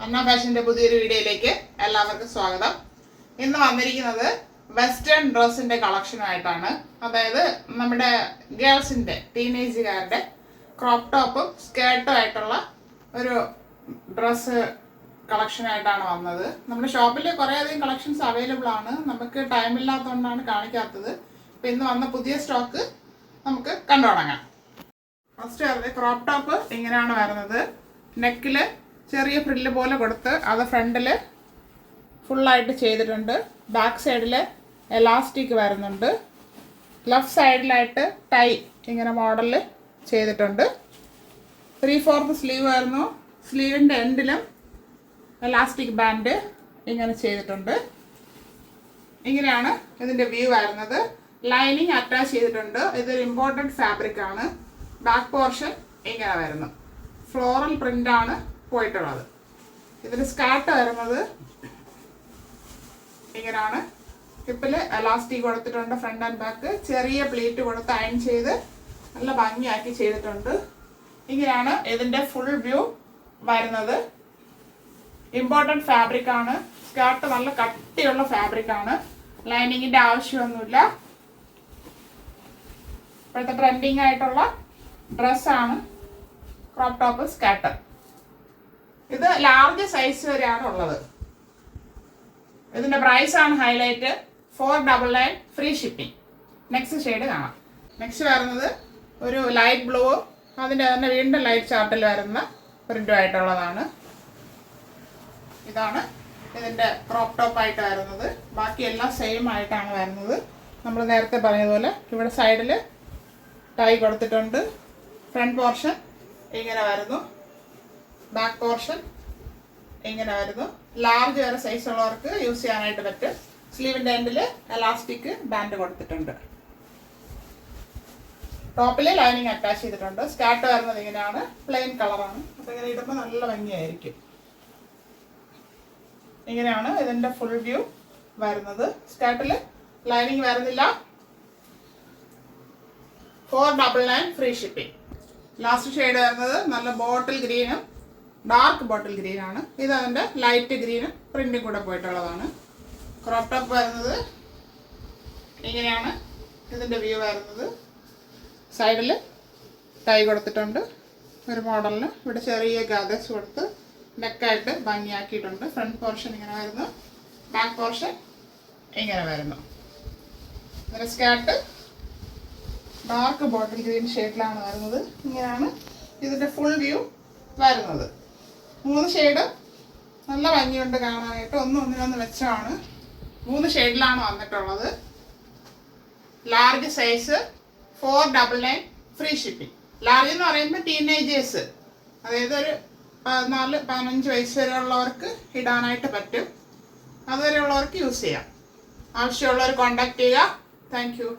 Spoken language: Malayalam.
അന്ന ഫാഷന്റെ പുതിയൊരു വീഡിയോയിലേക്ക് എല്ലാവർക്കും സ്വാഗതം. ഇന്ന് വന്നിരിക്കുന്നത് വെസ്റ്റേൺ ഡ്രസ്സിന്റെ കളക്ഷനായിട്ടാണ്. അതായത് നമ്മുടെ ഗേൾസിന്റെ ടീനേജുകാരുടെ ക്രോപ്പ് ടോപ്പും സ്കേർട്ടും ആയിട്ടുള്ള ഒരു ഡ്രസ്സ് കളക്ഷനായിട്ടാണ് വന്നത്. നമ്മുടെ ഷോപ്പിൽ കുറേയധികം കളക്ഷൻസ് അവൈലബിൾ ആണ്. നമുക്ക് ടൈമില്ലാത്തതുകൊണ്ടാണ് കാണിക്കാത്തത്. ഇപ്പം ഇന്ന് വന്ന പുതിയ സ്റ്റോക്ക് നമുക്ക് കണ്ടു തുടങ്ങാം. ഫസ്റ്റ് വരുന്നത് ക്രോപ്പ് ടോപ്പ് ഇങ്ങനെയാണ് വരുന്നത്. നെക്കിൽ ചെറിയ ഫ്രില്ല് പോലെ കൊടുത്ത് അത് ഫ്രണ്ടിൽ ഫുള്ളായിട്ട് ചെയ്തിട്ടുണ്ട്. ബാക്ക് സൈഡിൽ എലാസ്റ്റിക് വരുന്നുണ്ട്. ലെഫ്റ്റ് സൈഡിലായിട്ട് ടൈ ഇങ്ങനെ മോഡലിൽ ചെയ്തിട്ടുണ്ട്. 3/4 സ്ലീവ് വരുന്നു. സ്ലീവിൻ്റെ എൻഡിലും എലാസ്റ്റിക് ബാൻഡ് ഇങ്ങനെ ചെയ്തിട്ടുണ്ട്. ഇങ്ങനെയാണ് ഇതിൻ്റെ വ്യൂ വരുന്നത്. ലൈനിങ് അറ്റാച്ച് ചെയ്തിട്ടുണ്ട്. ഇതൊരു ഇമ്പോർട്ടൻറ്റ് ഫാബ്രിക് ആണ്. ബാക്ക് പോർഷൻ ഇങ്ങനെ വരുന്നു. ഫ്ലോറൽ പ്രിൻ്റാണ് പോയിട്ടുള്ളത്. ഇതിന് സ്കാർട്ട് വരുന്നത് ഇങ്ങനെയാണ്. ഹിപ്പിൽ എലാസ്റ്റിക് കൊടുത്തിട്ടുണ്ട്. ഫ്രണ്ട് ആൻഡ് ബാക്ക് ചെറിയ പ്ലീറ്റ് കൊടുത്ത് അയൺ ചെയ്ത് നല്ല ഭംഗിയാക്കി ചെയ്തിട്ടുണ്ട്. ഇങ്ങനെയാണ് ഇതിൻ്റെ ഫുൾ വ്യൂ വരുന്നത്. ഇമ്പോർട്ടൻറ്റ് ഫാബ്രിക് ആണ്. സ്കാർട്ട് നല്ല കട്ടിയുള്ള ഫാബ്രിക് ആണ്. ലൈനിങ്ങിൻ്റെ ആവശ്യമൊന്നുമില്ല. ഇപ്പോഴത്തെ ട്രെൻഡിങ് ആയിട്ടുള്ള ഡ്രസ്സാണ് ക്രോപ്പ് ടോപ്പ് സ്കാർട്ട്. ഇത് ലാർജ് സൈസ് വരെയാണ് ഉള്ളത്. ഇതിൻ്റെ പ്രൈസാണ് highlight. 499 free shipping. Next shade കാണാം. നെക്സ്റ്റ് വരുന്നത് ഒരു ലൈറ്റ് ബ്ലൂ, അതിൻ്റെ തന്നെ വീണ്ടും ലൈറ്റ് ചാർട്ടിൽ വരുന്ന പ്രിൻ്റും ആയിട്ടുള്ളതാണ്. ഇതാണ് ഇതിൻ്റെ ക്രോപ്പ് ടോപ്പായിട്ട് വരുന്നത്. ബാക്കിയെല്ലാം സെയിം ആയിട്ടാണ് വരുന്നത്. നമ്മൾ നേരത്തെ പറഞ്ഞതുപോലെ ഇവിടെ സൈഡിൽ ടൈ കൊടുത്തിട്ടുണ്ട്. ഫ്രണ്ട് പോർഷൻ ഇങ്ങനെ വരുന്നു. ബാക്ക് പോർഷൻ ഇങ്ങനെ വരുന്നു. ലാർജ് വരെ സൈസ് ഉള്ളവർക്ക് യൂസ് ചെയ്യാനായിട്ട് പറ്റും. സ്ലീവിൻ്റെ എൻഡിൽ എലാസ്റ്റിക് ബാൻഡ് കൊടുത്തിട്ടുണ്ട്. ടോപ്പിൽ ലൈനിങ് അറ്റാച്ച് ചെയ്തിട്ടുണ്ട്. സ്കാർട്ട് വരുന്നത് ഇങ്ങനെയാണ്. പ്ലെയിൻ കളറാണ്. അപ്പോൾ ഇങ്ങനെ ഇടുമ്പോൾ നല്ല ഭംഗിയായിരിക്കും. ഇങ്ങനെയാണ് ഇതിൻ്റെ ഫുൾ വ്യൂ വരുന്നത്. സ്കാർട്ടിൽ ലൈനിങ് വരുന്നില്ല. 499 ഫ്രീ ഷിപ്പിംഗ്. ലാസ്റ്റ് ഷെയ്ഡ് വരുന്നത് നല്ല ബോട്ടിൽ ഗ്രീനും ഡാർക്ക് ബോട്ടിൽ ഗ്രീനാണ്. ഇത് അതിൻ്റെ ലൈറ്റ് ഗ്രീനും പ്രിൻറ്റും കൂടെ പോയിട്ടുള്ളതാണ്. ക്രോപ്പ് ടോപ്പ് വരുന്നത് ഇങ്ങനെയാണ് ഇതിൻ്റെ വ്യൂ വരുന്നത്. സൈഡിൽ ടൈ കൊടുത്തിട്ടുണ്ട്. ഒരു മോഡലിന് ഇവിടെ ചെറിയ ഗാദേഴ്സ് കൊടുത്ത് നെക്കായിട്ട് ഭംഗിയാക്കിയിട്ടുണ്ട്. ഫ്രണ്ട് പോർഷൻ ഇങ്ങനെ വരുന്നു. ബാക്ക് പോർഷൻ ഇങ്ങനെ വരുന്നു. ഇതിൻ്റെ സ്കാർട്ട് ഡാർക്ക് ബോട്ടിൽ ഗ്രീൻ ഷെയ്ഡിലാണ് വരുന്നത്. ഇങ്ങനെയാണ് ഇതിൻ്റെ ഫുൾ വ്യൂ വരുന്നത്. 3 ഷെയ്ഡ് നല്ല ഭംഗിയുണ്ട് കാണാനായിട്ട്. ഒന്നിനൊന്ന് വെച്ചാണ് 3 ഷെയ്ഡിലാണ് വന്നിട്ടുള്ളത്. Large size 499 free shipping. Large എന്ന് പറയുമ്പോൾ ടീനേജേഴ്സ്, അതായത് ഒരു 14-15 വയസ്സ് വരെ ഉള്ളവർക്ക് ഇടാനായിട്ട് പറ്റും. അതുവരെ ഉള്ളവർക്ക് യൂസ് ചെയ്യാം. ആവശ്യമുള്ളവർ കോൺടാക്ട് ചെയ്യുക. Thank you.